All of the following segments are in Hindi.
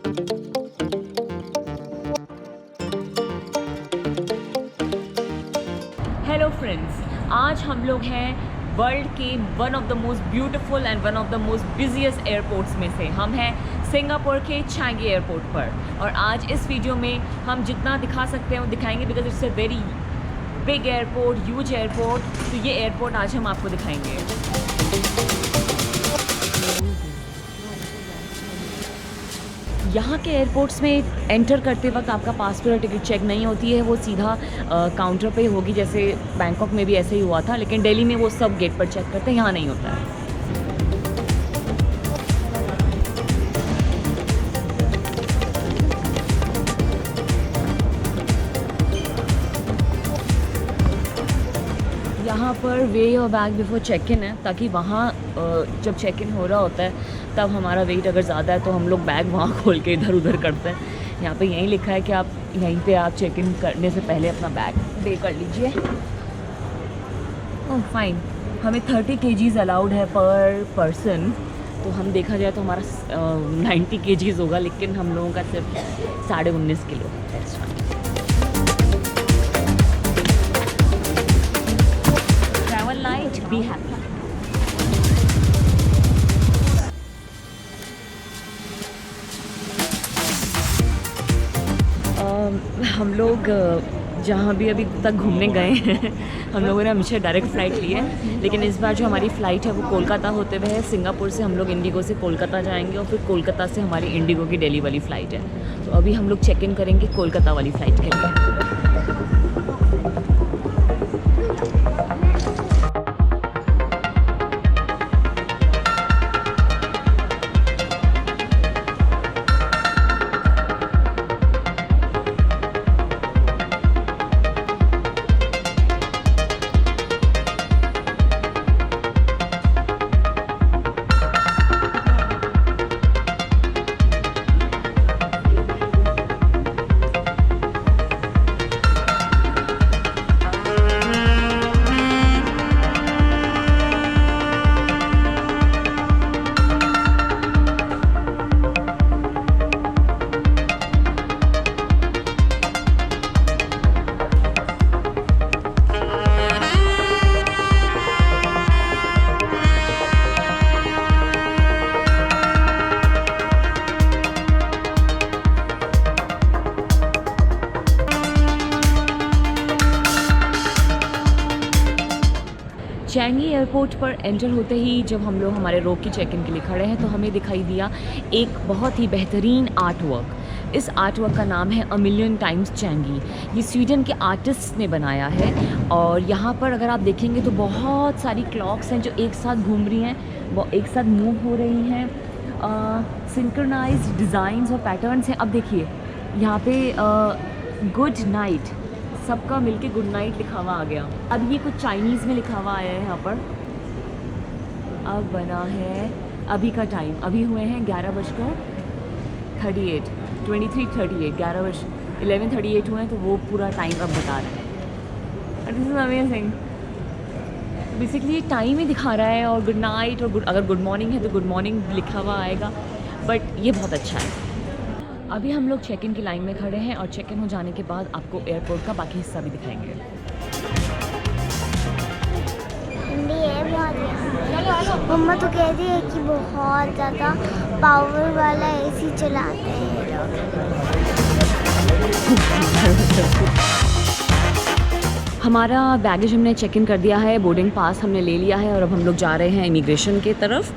हेलो फ्रेंड्स, आज हम लोग हैं वर्ल्ड के one of the most beautiful and one of the most busiest airports में से। हम हैं सिंगापुर के चांगी एयरपोर्ट पर और आज इस वीडियो में हम जितना दिखा सकते हैं वो दिखाएंगे because it's a very big airport, huge airport. तो ये एयरपोर्ट आज हम आपको दिखाएंगे। यहाँ के एयरपोर्ट्स में एंटर करते वक्त आपका पासपोर्ट और टिकट चेक नहीं होती है, वो सीधा काउंटर पे ही होगी। जैसे बैंकॉक में भी ऐसे ही हुआ था, लेकिन दिल्ली में वो सब गेट पर चेक करते हैं, यहाँ नहीं होता है। यहाँ पर weigh your bag before check in है, ताकि वहाँ जब चेक इन हो रहा होता है तब हमारा वेट अगर ज़्यादा है तो हम लोग बैग वहाँ खोल के इधर उधर करते हैं। यहाँ पे यहीं लिखा है कि आप यहीं पे आप चेक इन करने से पहले अपना बैग पे कर लीजिए। ओह फाइन, हमें 30 kgs अलाउड है पर पर्सन। तो हम देखा जाए तो हमारा 90 kgs होगा, लेकिन हम लोगों का सिर्फ 19.5 kilo. That's fine. Travel light, be happy. हम लोग जहाँ भी अभी तक घूमने गए हैं हम लोगों ने हमेशा डायरेक्ट फ़्लाइट ली है, लेकिन इस बार जो हमारी फ़्लाइट है वो कोलकाता होते हुए है। सिंगापुर से हम लोग इंडिगो से कोलकाता जाएंगे और फिर कोलकाता से हमारी इंडिगो की दिल्ली वाली फ़्लाइट है। तो अभी हम लोग चेक इन करेंगे कोलकाता वाली फ़्लाइट के लिए। चांगी एयरपोर्ट पर एंटर होते ही जब हम लोग हमारे रो की चेक इन के लिए खड़े हैं तो हमें दिखाई दिया एक बहुत ही बेहतरीन आर्ट वर्क। इस आर्ट वर्क का नाम है अ मिलियन टाइम्स चांगी। ये स्वीडन के आर्टिस्ट ने बनाया है और यहाँ पर अगर आप देखेंगे तो बहुत सारी क्लॉक्स हैं जो एक साथ घूम रही हैं, वो एक साथ मूव हो रही हैं। सिंक्रोनाइज्ड डिज़ाइंस और पैटर्न्स हैं। अब देखिए यहाँ पे गुड नाइट, सबका मिलके गुड नाइट लिखा हुआ आ गया। अब ये कुछ चाइनीज़ में लिखा हुआ आया है यहाँ पर। अब बना है अभी का टाइम, अभी हुए हैं 11:38, 23:38, 11:38 हुए हैं, तो वो पूरा टाइम अब बता रहा है। This is amazing. Basically time ही दिखा रहा है और गुड नाइट और अगर गुड मॉर्निंग है तो गुड मॉर्निंग लिखा हुआ आएगा, बट ये बहुत अच्छा है। अभी हम लोग चेक इन की लाइन में खड़े हैं और चेक इन हो जाने के बाद आपको एयरपोर्ट का बाकी हिस्सा भी दिखाएंगे। ठंडी है बहुत। मम्मा तो कहती है कि बहुत ज़्यादा पावर वाला एसी चलाते हैं लोग। हमारा बैगेज हमने चेक इन कर दिया है, बोर्डिंग पास हमने ले लिया है और अब हम लोग जा रहे हैं इमिग्रेशन के तरफ।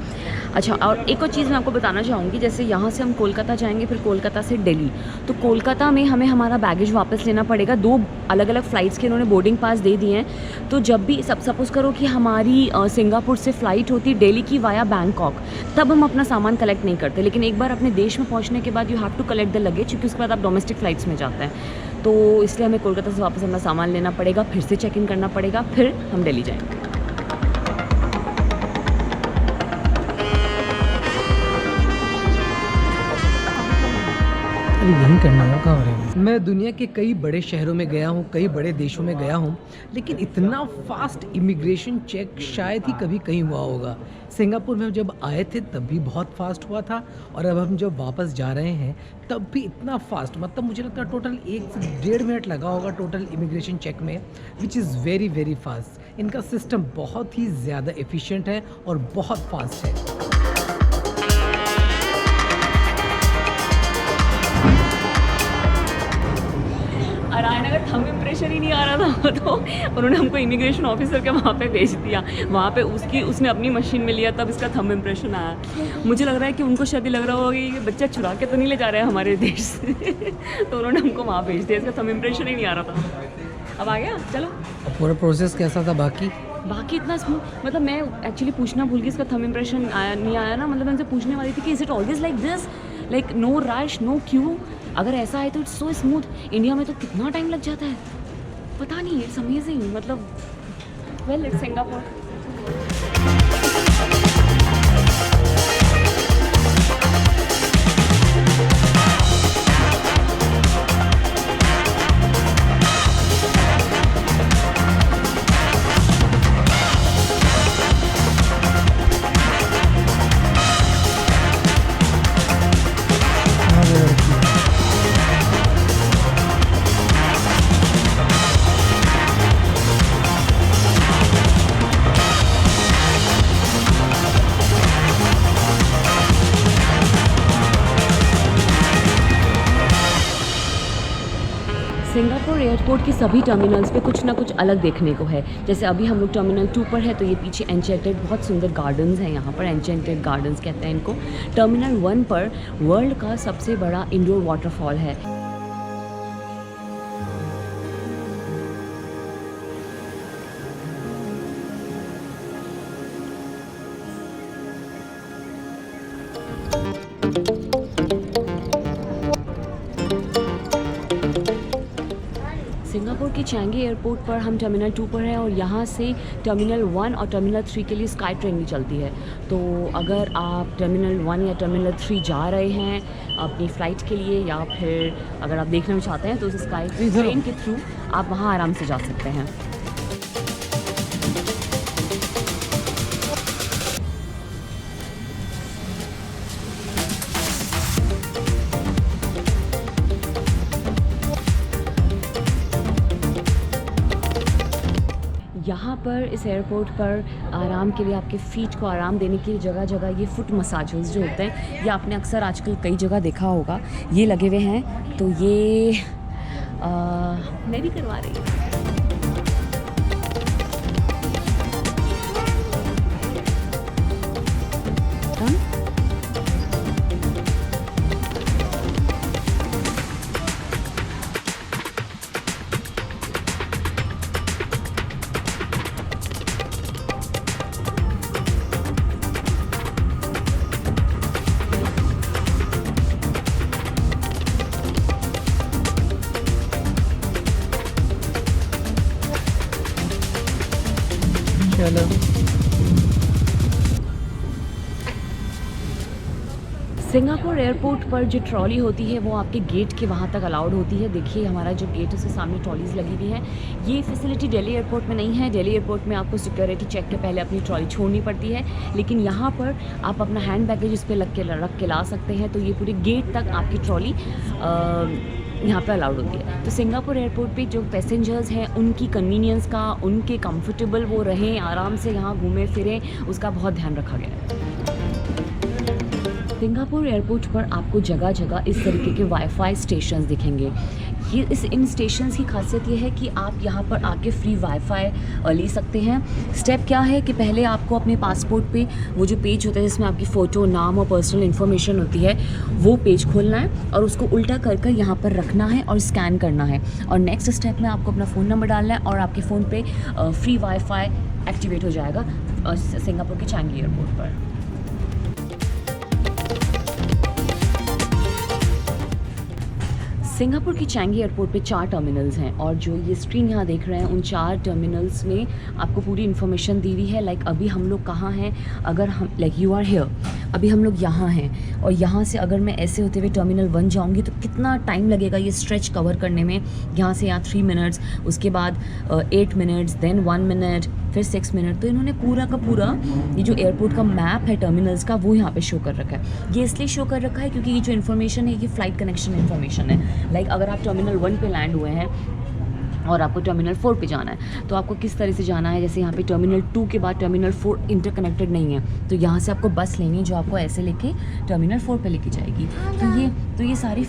अच्छा, और एक और चीज़ मैं आपको बताना चाहूँगी, जैसे यहाँ से हम कोलकाता जाएंगे, फिर कोलकाता से दिल्ली, तो कोलकाता में हमें हमारा बैगेज वापस लेना पड़ेगा। 2 अलग अलग फ़्लाइट्स के इन्होंने बोर्डिंग पास दे दिए हैं। तो जब भी सपोज़ करो कि हमारी सिंगापुर से फ़्लाइट होती दिल्ली की वाया बैंकॉक, तब हम अपना सामान कलेक्ट नहीं करते, लेकिन एक बार अपने देश में पहुँचने के बाद you have to collect the luggage, क्योंकि उसके बाद आप डोमेस्टिक फ़्लाइट्स में जाते हैं। तो इसलिए हमें कोलकाता से वापस अपना सामान लेना पड़ेगा, फिर से चेक इन करना पड़ेगा, फिर हम दिल्ली जाएंगे। करीब यहीं करना है, कहाँ हो रहे हैं। मैं दुनिया के कई बड़े शहरों में गया हूँ, कई बड़े देशों में गया हूँ, लेकिन इतना फास्ट इमिग्रेशन चेक शायद ही कभी कहीं हुआ होगा। सिंगापुर में जब आए थे तब भी बहुत फास्ट हुआ था, और अब हम जब वापस जा रहे हैं तब भी इतना फास्ट, मतलब मुझे लगता है टोटल 1 से 1.5 मिनट लगा होगा टोटल इमिग्रेशन चेक में, which is very very fast. इनका सिस्टम बहुत ही ज़्यादा एफिशिएंट है और बहुत फास्ट है। अरायन अगर थंब इम्प्रेशन ही नहीं आ रहा था तो उन्होंने हमको इमिग्रेशन ऑफिसर के वहाँ पे भेज दिया। वहाँ पे उसने अपनी मशीन में लिया, तब इसका थंब इम्प्रेशन आया। मुझे लग रहा है कि उनको शायद लग रहा होगा कि ये बच्चा चुरा के तो नहीं ले जा रहे हैं हमारे देश से तो उन्होंने हमको वहाँ भेज दिया। इसका थंब इम्प्रेशन ही नहीं आ रहा था। अब आ गया, चलो। पूरा प्रोसेस कैसा था बाकी इतना स्मूथ, मतलब मैं एक्चुअली पूछना भूल गई इसका थंब इम्प्रेशन नहीं आया ना। मतलब मैं उनसे पूछने वाली थी कि is it always like this, like no rush no queue, अगर ऐसा है तो इट्स सो स्मूथ। इंडिया में तो कितना टाइम लग जाता है पता नहीं। इट्स अमेजिंग, मतलब well it's Singapore. Singapore airport के सभी टर्मिनल्स पे कुछ ना कुछ अलग देखने को है। जैसे अभी हम लोग टर्मिनल 2 पर है तो ये पीछे एन्चेंटेड बहुत सुंदर गार्डन्स हैं, यहाँ पर एन्चेंटेड गार्डन्स कहते हैं इनको। टर्मिनल 1 पर वर्ल्ड का सबसे बड़ा इंडोर वाटरफॉल है। सिंगापुर के चैंगी एयरपोर्ट पर हम टर्मिनल 2 पर हैं और यहाँ से टर्मिनल 1 और टर्मिनल 3 के लिए स्काई ट्रेन भी चलती है। तो अगर आप टर्मिनल 1 या टर्मिनल 3 जा रहे हैं अपनी फ़्लाइट के लिए, या फिर अगर आप देखना चाहते हैं तो उस स्काई ट्रेन के थ्रू आप वहाँ आराम से जा सकते हैं। यहाँ पर इस एयरपोर्ट पर आराम के लिए, आपके फ़ीट को आराम देने के लिए जगह जगह ये फुट मसाजेस जो होते हैं, ये आपने अक्सर आजकल कई जगह देखा होगा, ये लगे हुए हैं। तो ये मैं भी करवा रही हूँ। चलो सिंगापुर एयरपोर्ट पर जो ट्रॉली होती है वो आपके गेट के वहाँ तक अलाउड होती है। देखिए हमारा जो गेट है उसके सामने ट्रॉलीज़ लगी हुई हैं। ये फैसिलिटी दिल्ली एयरपोर्ट में नहीं है। दिल्ली एयरपोर्ट में आपको सिक्योरिटी चेक के पहले अपनी ट्रॉली छोड़नी पड़ती है, लेकिन यहाँ पर आप अपना हैंड बैगेज इस पर रख के ला सकते हैं। तो ये पूरे गेट तक आपकी ट्रॉली यहाँ पे अलाउड होती है। तो सिंगापुर एयरपोर्ट पे जो पैसेंजर्स हैं उनकी कन्वीनियंस का, उनके कंफर्टेबल वो रहें, आराम से यहाँ घूमें फिरें, उसका बहुत ध्यान रखा गया है। सिंगापुर एयरपोर्ट पर आपको जगह जगह इस तरीके के वाईफाई स्टेशंस दिखेंगे। इन स्टेशंस की खासियत ये है कि आप यहाँ पर आके फ्री वाईफाई ले सकते हैं। स्टेप क्या है कि पहले आपको अपने पासपोर्ट पे वो जो पेज होता है जिसमें आपकी फ़ोटो, नाम और पर्सनल इन्फॉर्मेशन होती है, वो पेज खोलना है और उसको उल्टा कर कर यहाँ पर रखना है और स्कैन करना है। और नेक्स्ट स्टेप में आपको अपना फ़ोन नंबर डालना है और आपके फ़ोन पे फ्री वाईफाई एक्टिवेट हो जाएगा सिंगापुर के चैंगी एयरपोर्ट पर। सिंगापुर की चैंगी एयरपोर्ट पे 4 टर्मिनल्स हैं और जो ये स्क्रीन यहाँ देख रहे हैं उन 4 टर्मिनल्स में आपको पूरी इन्फॉर्मेशन दी हुई है। लाइक अभी हम लोग कहाँ हैं, अगर हम लाइक यू आर हियर, अभी हम लोग यहाँ हैं और यहाँ से अगर मैं ऐसे होते हुए टर्मिनल 1 जाऊँगी तो कितना टाइम लगेगा ये स्ट्रेच कवर करने में। यहाँ से यहाँ 3 मिनट्स, उसके बाद 8 मिनट्स, देन 1 मिनट, फिर 6 मिनट। तो इन्होंने पूरा का पूरा ये जो एयरपोर्ट का मैप है टर्मिनल्स का वो यहाँ पे शो कर रखा है। ये इसलिए शो कर रखा है क्योंकि ये जो इन्फॉर्मेशन है ये फ़्लाइट कनेक्शन इन्फॉर्मेशन है। लाइक अगर आप टर्मिनल 1 पे लैंड हुए हैं और आपको टर्मिनल 4 पे जाना है तो आपको किस तरह से जाना है। जैसे यहाँ पे टर्मिनल 2 के बाद टर्मिनल 4 इंटरकनेक्टेड नहीं है, तो यहाँ से आपको बस लेनी है जो आपको ऐसे लेके टर्मिनल 4 पे लेके जाएगी। तो ये सारी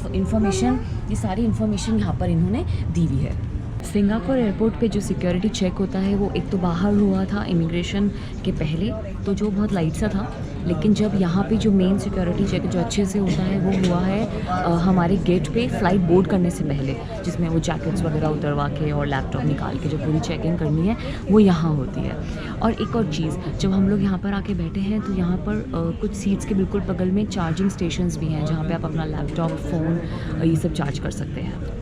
इन्फॉर्मेशन यहाँ पर इन्होंने दी हुई है। सिंगापुर एयरपोर्ट पे जो सिक्योरिटी चेक होता है वो एक तो बाहर हुआ था इमिग्रेशन के पहले, तो जो बहुत लाइट सा था, लेकिन जब यहाँ पे जो मेन सिक्योरिटी चेक जो अच्छे से होता है वो हुआ है हमारे गेट पे फ़्लाइट बोर्ड करने से पहले, जिसमें वो जैकेट्स वगैरह उतरवा के और लैपटॉप निकाल के जो पूरी चेकिंग करनी है वो यहाँ होती है। और एक और चीज़, जब हम लोग यहाँ पर आके बैठे हैं तो यहाँ पर कुछ सीट्स के बिल्कुल बगल में चार्जिंग स्टेशंस भी हैं जहाँ पर आप अपना लैपटॉप, फ़ोन ये सब चार्ज कर सकते हैं।